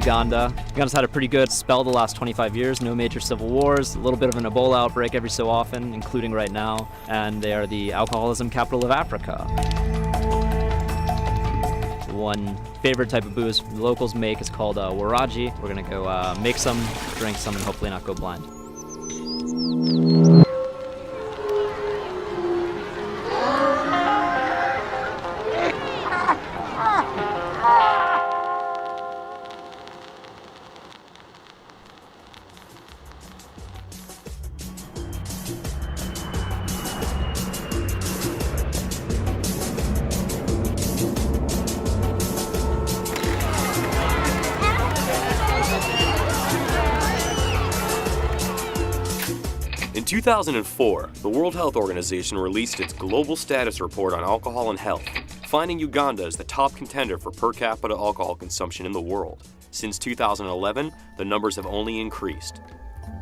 Uganda. Uganda's had a pretty good spell the last 25 years, no major civil wars, a little bit of an Ebola outbreak every so often, including right now, and they are the alcoholism capital of Africa. One favorite type of booze the locals make is called waraji. We're gonna go make some, drink some, and hopefully not go blind. In 2004, the World Health Organization released its Global Status Report on Alcohol and Health, finding Uganda as the top contender for per capita alcohol consumption in the world. Since 2011, the numbers have only increased,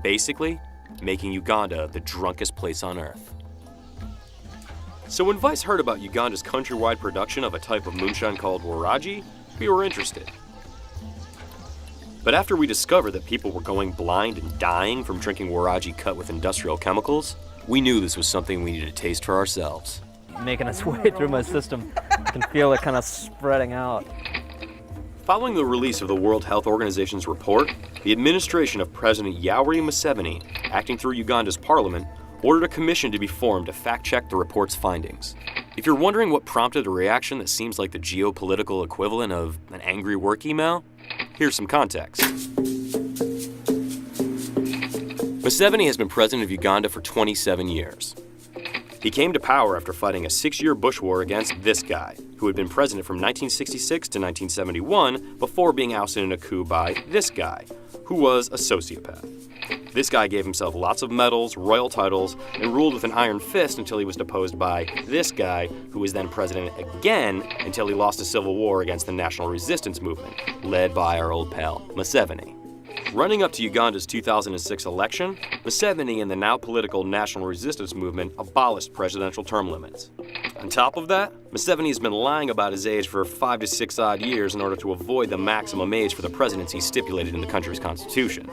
basically making Uganda the drunkest place on earth. So when Vice heard about Uganda's countrywide production of a type of moonshine called waraji, we were interested. But after we discovered that people were going blind and dying from drinking waraji cut with industrial chemicals, we knew this was something we needed to taste for ourselves. Making its way through my system, I can feel it kind of spreading out. Following the release of the World Health Organization's report, the administration of President Yoweri Museveni, acting through Uganda's parliament, ordered a commission to be formed to fact-check the report's findings. If you're wondering what prompted a reaction that seems like the geopolitical equivalent of an angry work email, here's some context. Museveni has been president of Uganda for 27 years. He came to power after fighting a 6-year bush war against this guy, who had been president from 1966 to 1971 before being ousted in a coup by this guy, who was a sociopath. This guy gave himself lots of medals, royal titles, and ruled with an iron fist until he was deposed by this guy, who was then president again until he lost a civil war against the National Resistance Movement, led by our old pal, Museveni. Running up to Uganda's 2006 election, Museveni and the now political National Resistance Movement abolished presidential term limits. On top of that, Museveni has been lying about his age for 5 to 6 odd years in order to avoid the maximum age for the presidency stipulated in the country's constitution.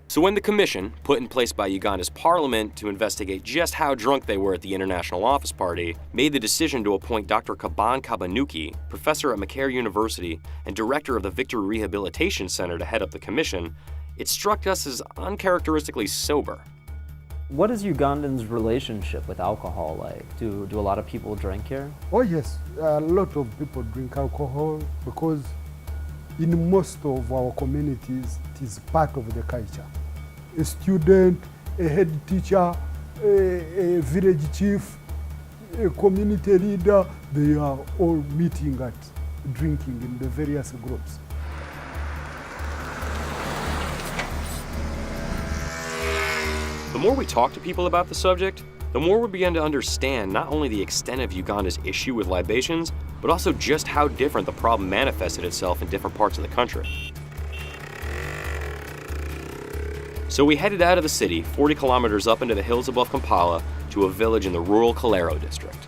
So when the commission, put in place by Uganda's parliament to investigate just how drunk they were at the International Office Party, made the decision to appoint Dr. Kaban Kabanuki, professor at Makerere University and director of the Victory Rehabilitation Center to head up the commission, it struck us as uncharacteristically sober. What is Ugandans' relationship with alcohol like? Do a lot of people drink here? Oh yes, a lot of people drink alcohol because in most of our communities it is part of the culture. A student, a head teacher, a village chief, a community leader, they are all meeting at drinking in the various groups. The more we talk to people about the subject, the more we begin to understand not only the extent of Uganda's issue with libations, but also just how different the problem manifested itself in different parts of the country. So we headed out of the city, 40 kilometers up into the hills above Kampala, to a village in the rural Kalero district.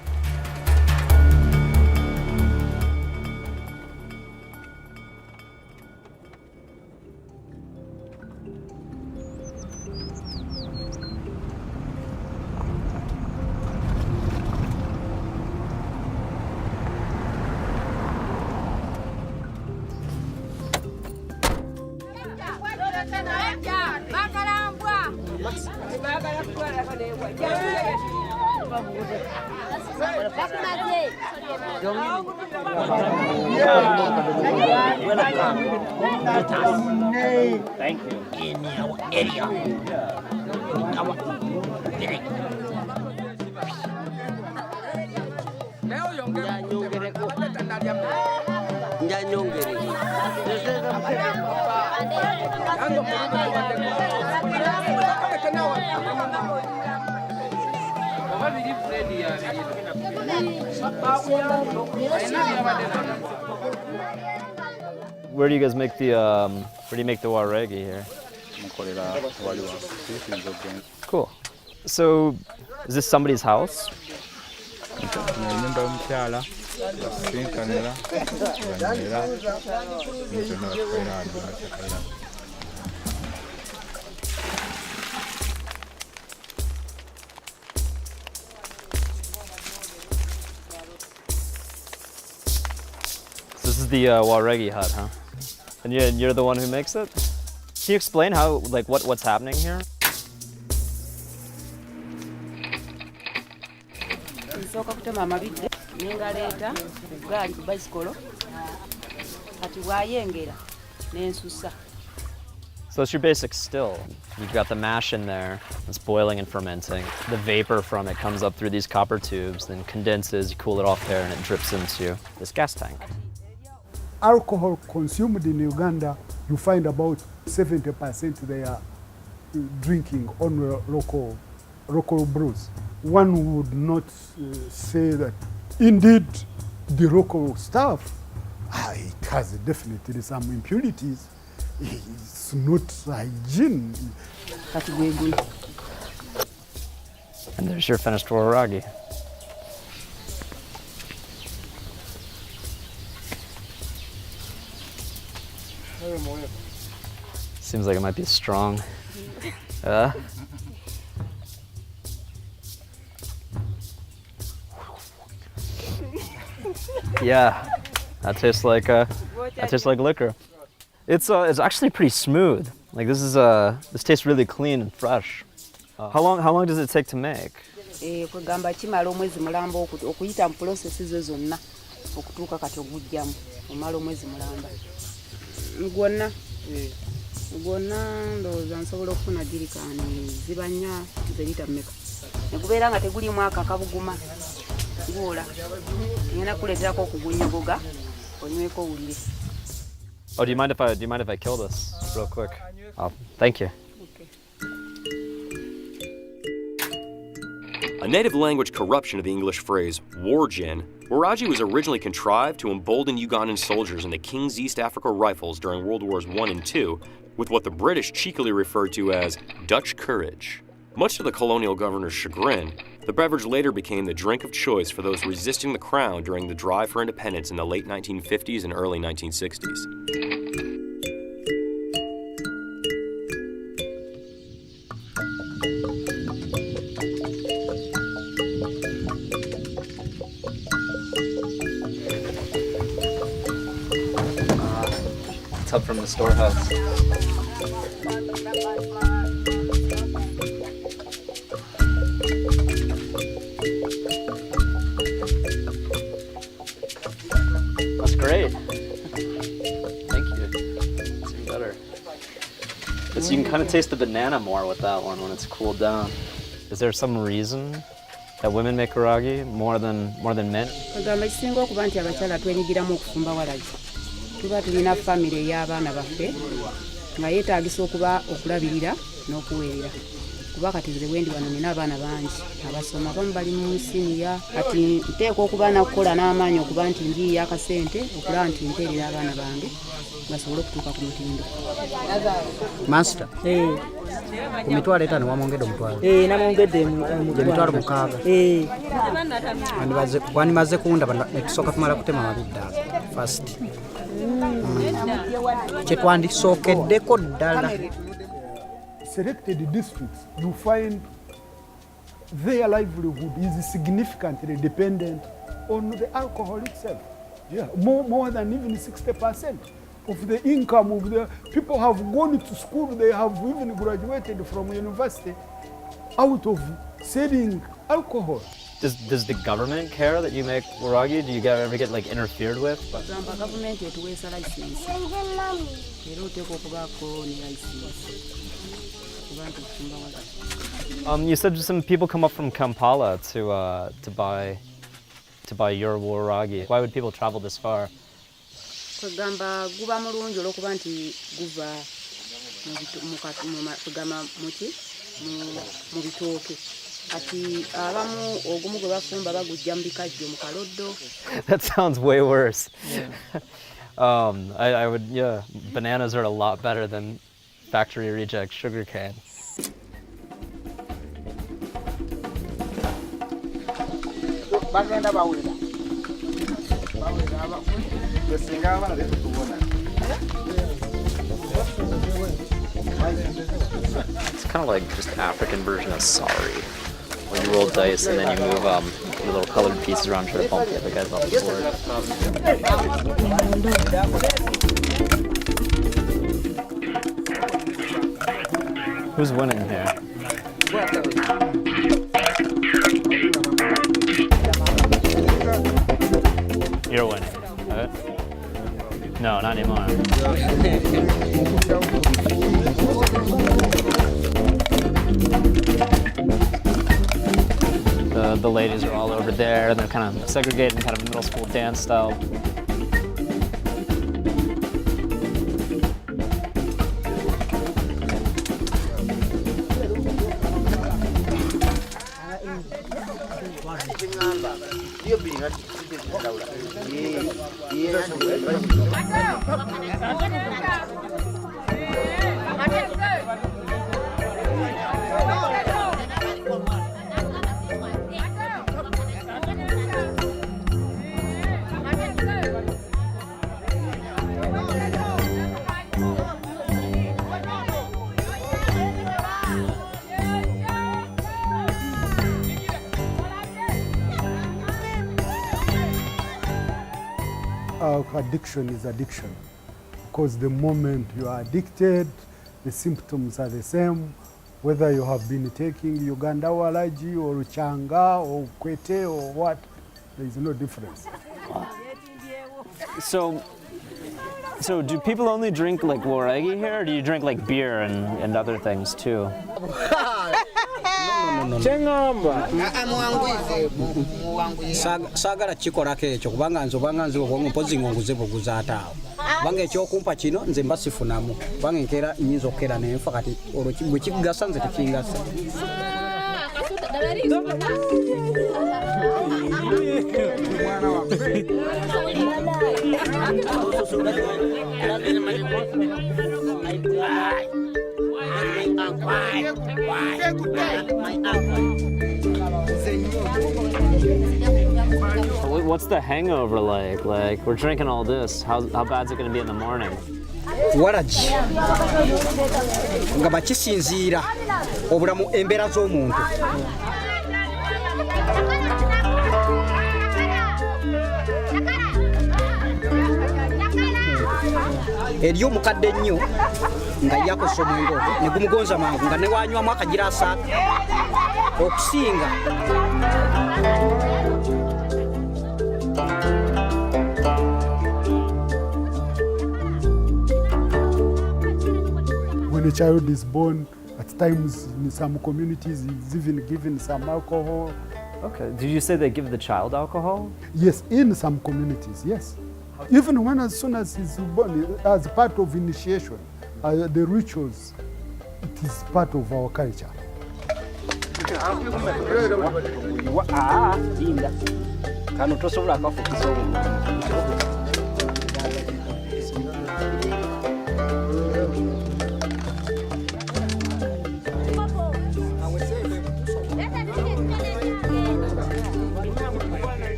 Thank you. In our area. Where do you guys make the where do you make the waregi here? Cool. So, is this somebody's house? basinkanira banyera nizo n'abatwara hano batakayira. This is the Waregi hut, huh? And you're the one who makes it? Can you explain how, like, what's happening here? Nsooka kutema amabidde nengaleeta gaali ku bicycle kati bwayengera nensusa. So it's your basic still. You've got the mash in there, it's boiling and fermenting. The vapor from it comes up through these copper tubes, then condenses, you cool it off there, and it drips into this gas tank. Alcohol consumed in Uganda, you find about 70% they are drinking on local brews. One would not say that indeed the local stuff, it has definitely some impurities. It's not hygiene. Kati gwegwe. And there's your finished waragi. Seems like it might be strong. Yeah, that tastes like liquor. It's actually pretty smooth. Like this tastes really clean and fresh. How long does it take to make? Kugamba kimala omwezi mulamba okuyita mu process zo zonna okutuuka kati ogujjamu omala omwezi mulamba. Gwonna ndowooza nsobola okufuna jirikaani ziba nnya zerita mmeka. Ne gubeera nga tegulimu akakabuguma guola. Ngenda kuleeterako okugunyogoga onyweko owulire. Oh, do you mind if I kill this real quick? Oh, thank you. A native language corruption of the English phrase war gin, Waragi was originally contrived to embolden Ugandan soldiers in the King's East Africa Rifles during World Wars I and II with what the British cheekily referred to as Dutch courage. Much to the colonial governor's chagrin, the beverage later became the drink of choice for those resisting the crown during the drive for independence in the late 1950s and early 1960s. Tub from the storehouse. That's great. Thank you. It's even better. So you can kind of taste the banana more with that one when it's cooled down. Is there some reason that women make waragi more than men? Kagamba kisinga okuba nti abakyala twenyigiramu okufumba waragi. Tuba tulina famire y'abaana baffe nga yeetaagisa okuba okulabirira n'okuweerera. Kuba kati nze bwendi wano nina abaana bangi abasoma abamu bali mu siniya kati nteekwa okuba nakukola n'amaanyi okuba nti njiiya akasente okulaba nti nteerera abaana bange basobole okutuuka ku mutindo. Master. Ku mitwalo 5 wamwongedde omutwalo. Namwongedde emitwalo 6. Wandimaze kuwunda netusooka tumala kutema mabidde ago first. Kyetwandisookeddeko ddala. Selected districts, you find their livelihood is significantly dependent on the alcohol itself. Yeah, more than even 60% of the income of the people have gone to school, they have even graduated from university out of selling alcohol. Does the government care that you make waragi? Do you ever get like interfered with? Government etuweesa license. Era oteekwa okubaako ne license. You said some people come up from Kampala to buy your waragi. Why would people travel this far? Kugamba guba mulungi olwokuba nti guva mu bitooke. Ati abamu ogumu gwe bafumba bagujja mu bikajjo mu kaloddo. That sounds way worse. I would, yeah, bananas are a lot better than factory reject sugarcane. Bagenda bawulira. It's kind of like just African version of Sorry. When you roll dice and then you move the little colored pieces around to try to bump the other guys off the board. Who's winning here? You're winning. No, not anymore. The ladies are all over there, and they're kind of segregated in kind of middle school dance style. Addiction is addiction, because the moment you are addicted, the symptoms are the same, whether you have been taking Uganda Walaji or Changa or Kwete or what, there is no difference. So do people only drink like Waragi here, or do you drink like beer and other things too? Saagala kikolako ekyo kubanga nze obanga nze obwongo mpozi ngonguze buguza ataawo kubanga ekyokumpa kino nze mba sifunamu kubanga enkeera nyinza okukeera nenfa kati olwo bwe kigasa nze tekingasa. What's the hangover like? Like, we're drinking all this. How bad's it going to be in the morning? Waragi nga bakisinziira obulamu embeera z'omuntu. Eriyo omukadde ennyo nga yakosa omwenge ogwo ne gumugonza mangu nga ne wanywamu akagira asaaka okusinga. When a child is born, at times in some communities, it's even given some alcohol. Okay. Did you say they give the child alcohol? Yes, in some communities, yes. Even when as soon as he's born, as part of initiation, the rituals, it is part of our culture. Kano tosobola akafukisa obwo.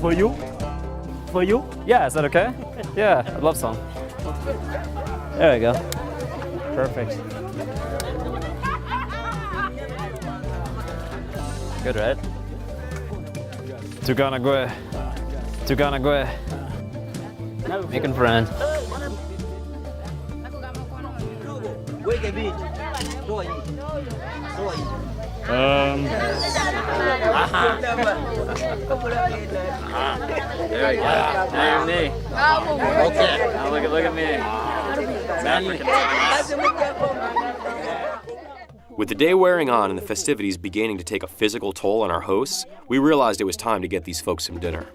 For you? For you? Yeah, is that okay? Yeah, I love some. There we go. Perfect. Good, right? Tuganagwe. Tuganagwe. Making friends. There you go. Now you're me. Okay. Now look at me. It's African. With the day wearing on and the festivities beginning to take a physical toll on our hosts, we realized it was time to get these folks some dinner.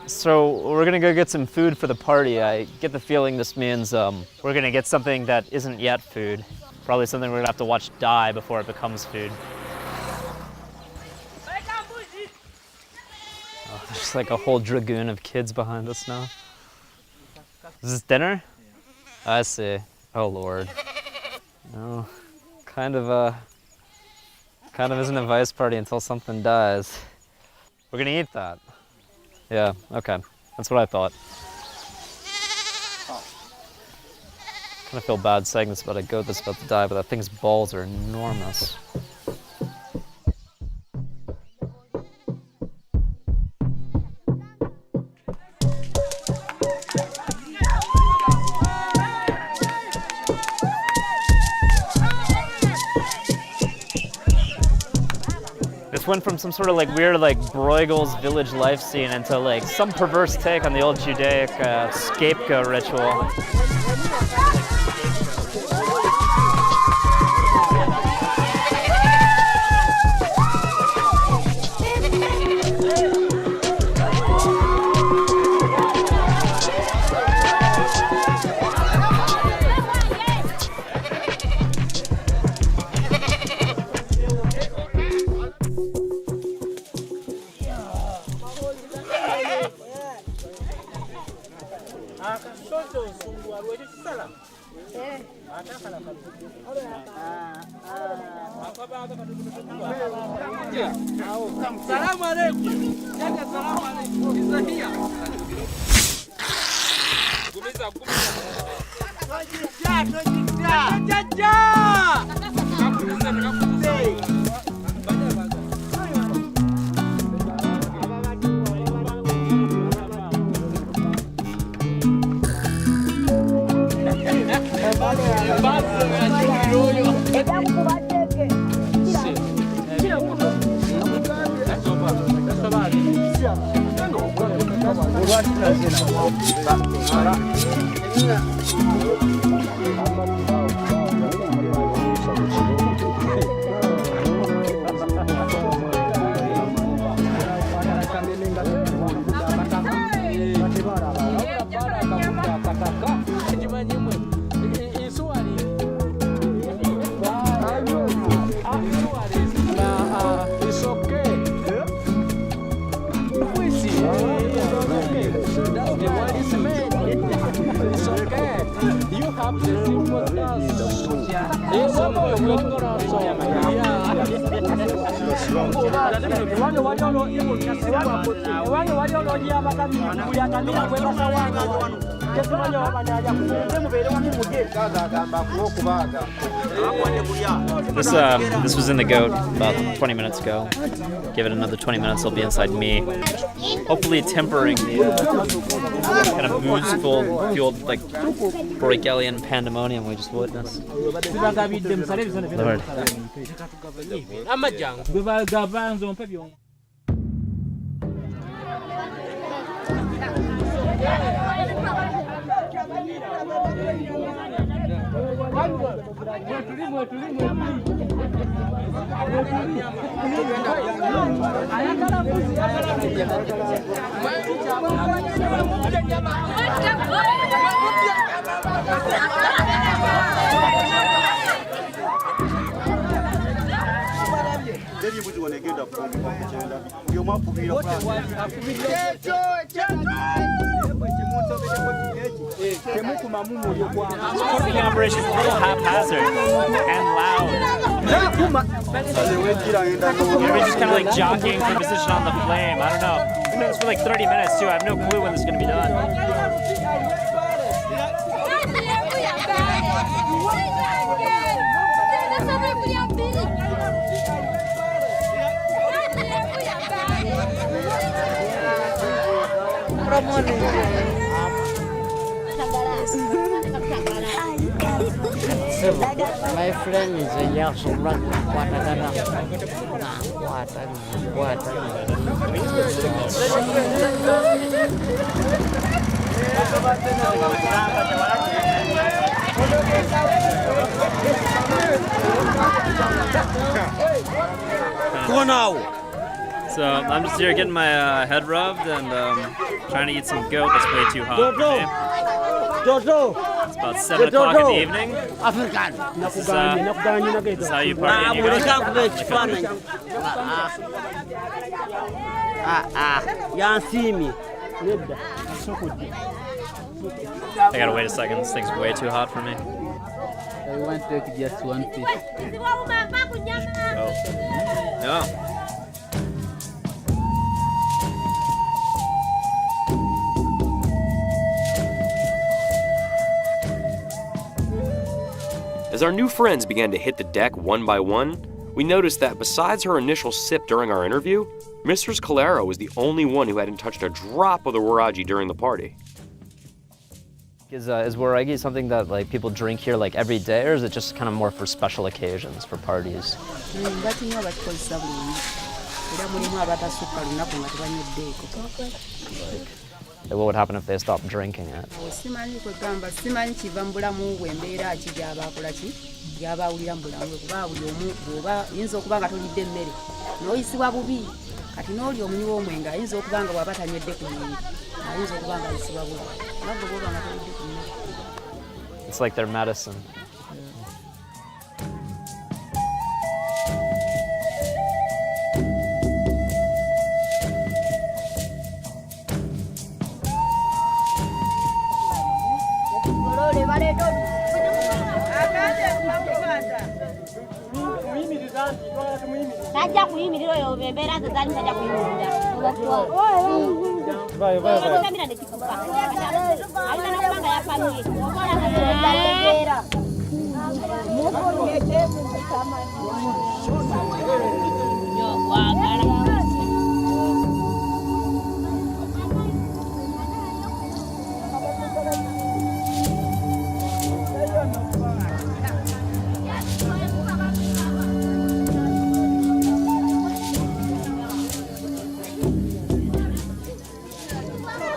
So we're gonna go get some food for the party. I get the feeling this means we're gonna get something that isn't yet food. Probably something we're gonna have to watch die before it becomes food. Oh, there's like a whole dragoon of kids behind us now. Is this dinner? I see. Oh Lord. No. Kind of isn't a vice party until something dies. We're gonna eat that. Yeah, okay. That's what I thought. Kind of feel bad saying this about a goat that's about to die, but that thing's balls are enormous. This went from some sort of like weird like Bruegel's village life scene into like some perverse take on the old Judaic scapegoat ritual. This was in the goat about 20 minutes ago. Give it another 20 minutes, it'll be inside me. Hopefully tempering the kind of booze-fueled like Bruegelian pandemonium we just witnessed. Lord. Cooking operation is a little haphazard and loud. Everybody's just kind of like jockeying for position on the flame. I don't know. We've been doing this for like 30 minutes too. I have no clue when this is going to be done. My friend is a young someone. So I'm just here getting my head rubbed and trying to eat some goat that's way too hot for me. It's about 7 o'clock in the evening. This is how you party in Uganda. I gotta wait a second, this thing's way too hot for me. I want to take just one piece. Oh. No. As our new friends began to hit the deck one by one, we noticed that besides her initial sip during our interview, Mistress Calero was the only one who hadn't touched a drop of the waraji during the party. Is waraji something that like people drink here like every day, or is it just kind of more for special occasions, for parties? Like, what would happen if they stopped drinking it? It's like their medicine. Tajja kuyimirira oyo bembeera ze zaali tajja kuyimirira. Kamera ne kikufa. Alina n'okubanga yafamye.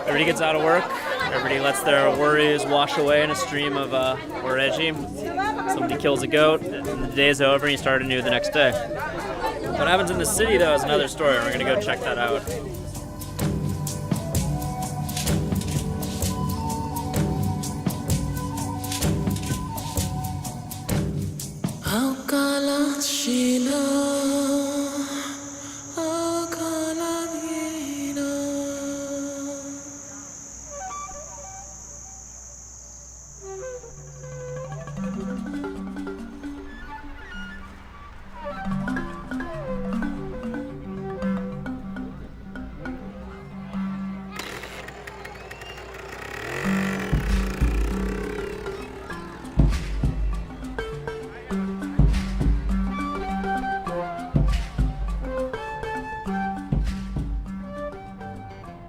Everybody gets out of work. Everybody lets their worries wash away in a stream of waraji. Somebody kills a goat, and the day's over, and you start anew the next day. What happens in the city, though, is another story. We're going to go check that out.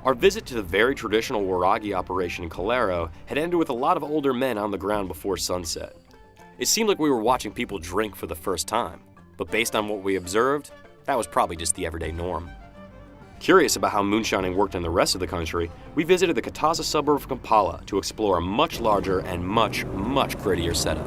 Our visit to the very traditional waraji operation in Calero had ended with a lot of older men on the ground before sunset. It seemed like we were watching people drink for the first time, but based on what we observed, that was probably just the everyday norm. Curious about how moonshining worked in the rest of the country, we visited the Kataza suburb of Kampala to explore a much larger and much grittier setup.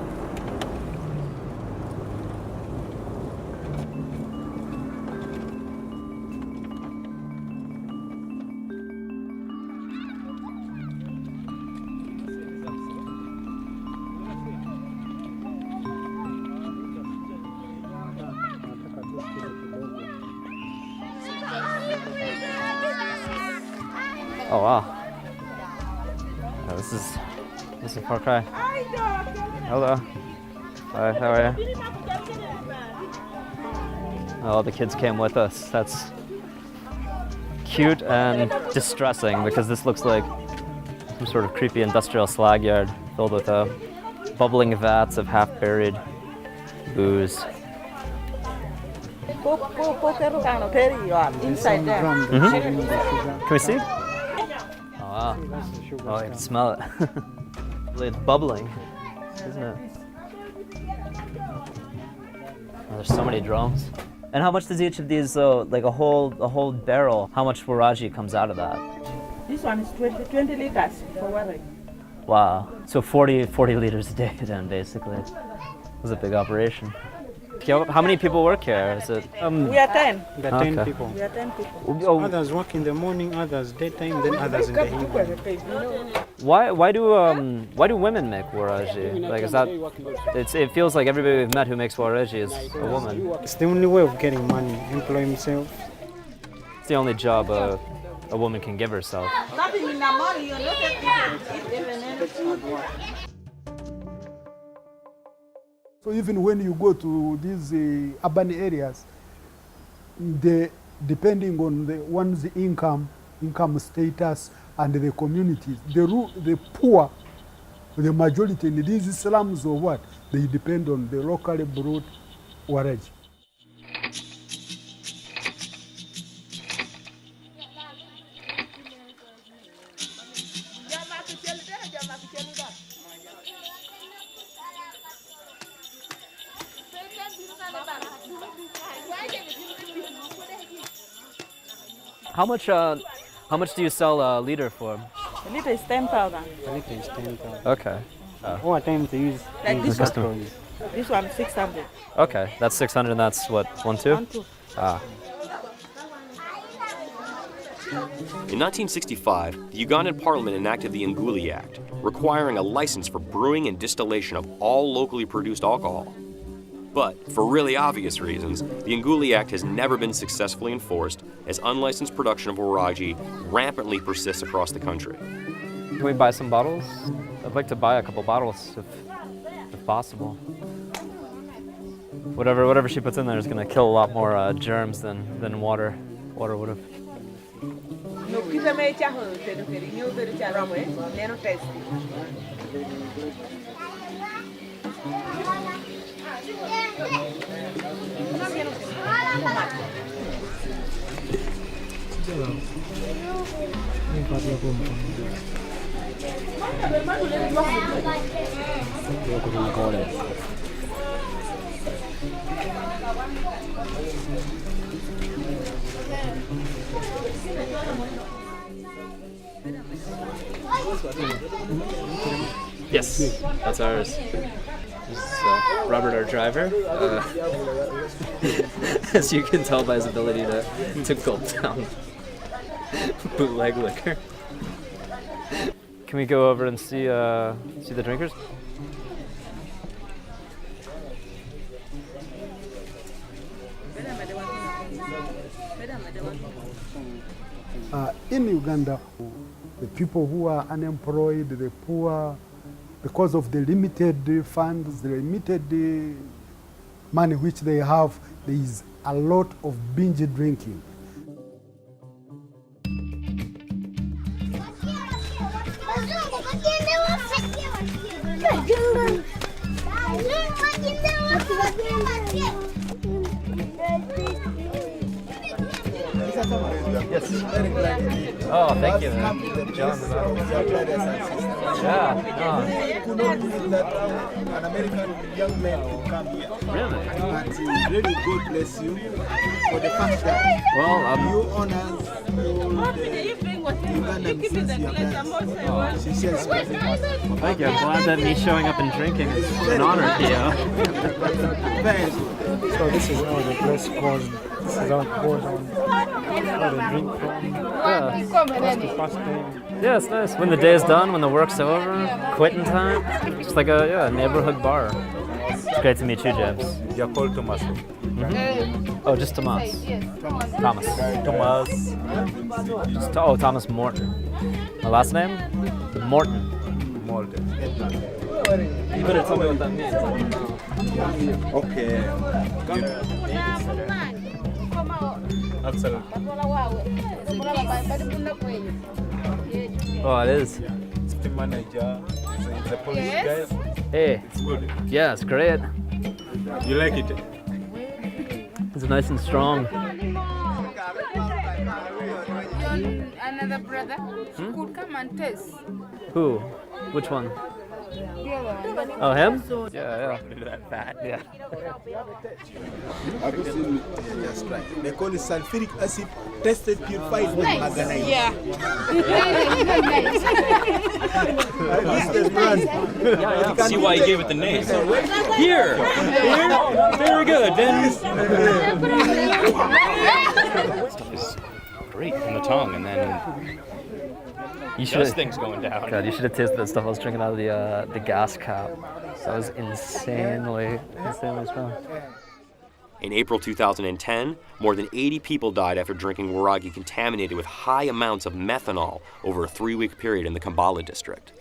Oh wow. Oh, this is Far Cry. Hello. Hi, how are you? Oh, the kids came with us. That's cute and distressing because this looks like some sort of creepy industrial slag yard filled with bubbling vats of half-buried booze. Inside there. Can we see? Oh wow. Oh, I can smell it. It's bubbling, isn't it? Oh, there's so many drums. And how much does each of these, like a whole barrel, how much waraji comes out of that? This one is 20 liters for waraji. Wow. So 40 liters a day then, basically. It was a big operation. How many people work here? Is it? We are 10. There are 10 Okay. people. We are 10 people. Oh, Others work in the morning, others daytime, then others in the evening. why do women make waraji? Like, is that? It feels like everybody we've met who makes waraji is a woman. It's the only way of getting money, employ himself. It's the only job a woman can give herself. So even when you go to these urban areas, depending on the one's income status, and the communities, the poor, the majority in these slums or what, they depend on the locally brewed waraji. How much do you sell a liter for? A liter is 10,000. I think it's 10,000. Okay. Or at times they use Like this Custom. one. This one 600. Okay, that's 600 and that's what, 1, 2? 1, 2. Ah. In 1965, the Ugandan parliament enacted the Nguli Act, requiring a license for brewing and distillation of all locally produced alcohol. But, for really obvious reasons, the Nguli Act has never been successfully enforced, as unlicensed production of waraji rampantly persists across the country. Can we buy some bottles? I'd like to buy a couple bottles if possible. Whatever she puts in there is going to kill a lot more germs than water would have. Yes, that's ours. This is Robert, our driver. As you can tell by his ability to gulp down bootleg liquor. Can we go over and see the drinkers? In Uganda, the people who are unemployed, the poor, because of the limited funds, the limited money which they have, there is a lot of binge drinking. Yes. Oh, thank you, man. John. Yeah. Could not believe that an American young man will come here. Really? And really, God bless you for the fact that you honors all the Ugandan since you have She says, Thank you. I'm glad that me showing up and drinking is an honor to you. Very good. So this is how the place goes. This is how it goes on. Where they drink from. Yeah. That's the first time. Yeah, it's nice. When the day is done, when the work's over, quitting time. Just like a neighborhood bar. It's great to meet you, James. You're called Thomas. Oh, just Tomas. Thomas. Thomas Morton. My last name? Morton. You better tell me what that means. Okay. Oh, it is. The manager, the police guys. Hey. It's good. Yeah, it's great. You like it? It's nice and strong. Another brother could come and taste. Who? Which one? Oh, him? Yeah. That fat. Yeah. Have you seen that's right. They call it sulfuric acid tested purified with manganese. Yeah. Yeah. See why he gave it the name. Here. Very good. Then. Stuff is great in the tongue, and then You should things going down. God, you should have tasted that stuff I was drinking out of the gas cap. That was insanely strong. In April 2010, more than 80 people died after drinking Waragi contaminated with high amounts of methanol over a 3-week period in the Kambala district.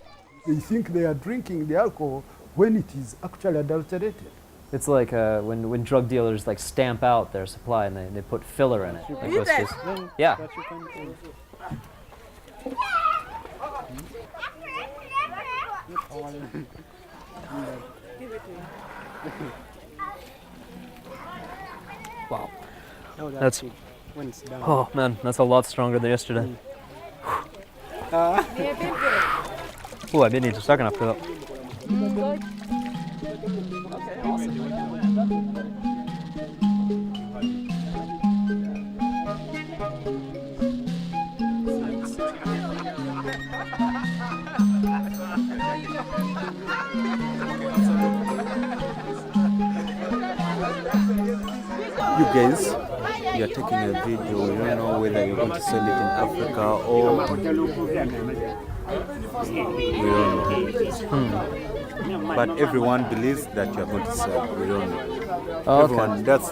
They think they are drinking the alcohol when it is actually adulterated. It's like when drug dealers like stamp out their supply and they put filler in it. Like whiskey. Yeah. Wow. That's when it's done. oh man, that's a lot stronger than yesterday. Oh, I didn't need to suck enough for that. You guys, you are taking a video, you don't know whether you're going to sell it in Africa or we don't know. But everyone believes that you are going to sell, we don't know. Oh, everyone, that's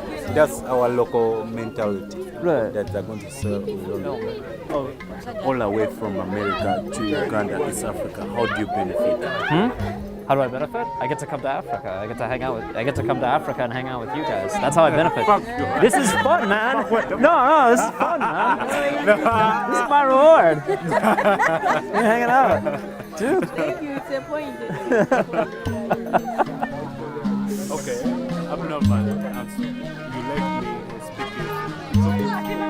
our local mentality. Right. That they're going to sell, we don't know. All the way from America to Uganda, East Africa, how do you benefit? How do I benefit? I get to come to Africa. I get to come to Africa and hang out with you guys. That's how I benefit. This is fun, man. No, this is fun, man. This is my reward. We're hanging out, dude. Thank you. It's a point. Okay, I'm not mad. You like me speaking.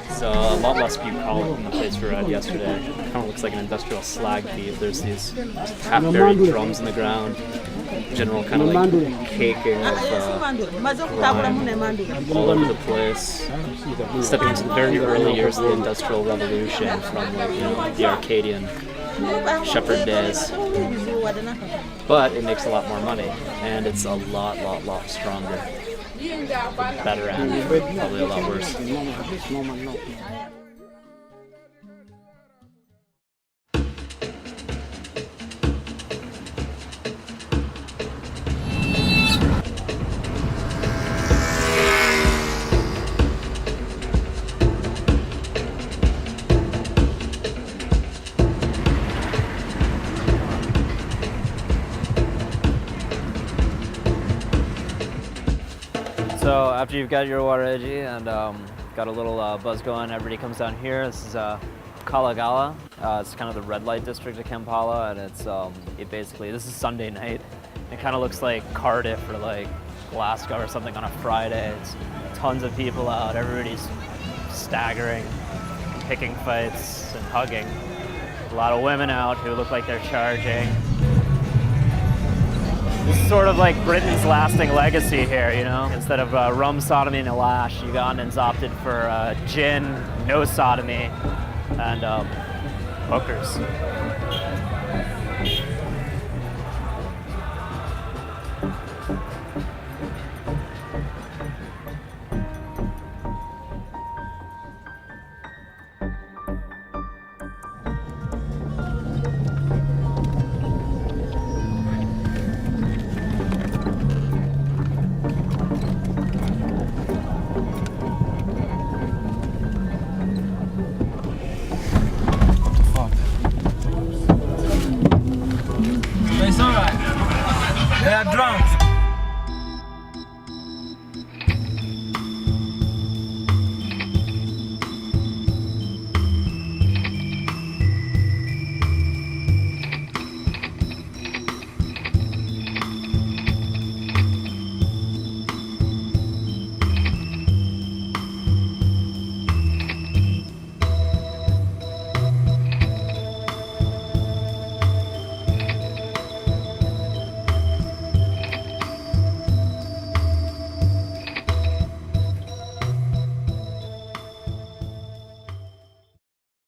So a lot less bucolic than the place we were at yesterday. It kind of looks like an industrial slag heap. There's these half-buried drums in the ground. General kind of like caking of all over the place. Stepping into the very early years of the Industrial Revolution from the Arcadian shepherd days. But it makes a lot more money, and it's a lot stronger. Better and probably a lot worse. So after you've got your Waragi and got a little buzz going, everybody comes down here. This is Kalagala. It's kind of the red light district of Kampala, and this is Sunday night. It kind of looks like Cardiff or like Glasgow or something on a Friday. It's tons of people out. Everybody's staggering, picking fights and hugging. A lot of women out who look like they're charging. This is sort of like Britain's lasting legacy here, you know? Instead of rum, sodomy, and a lash, Ugandans opted for gin, no sodomy, and hookers. It's alright. They are drunk.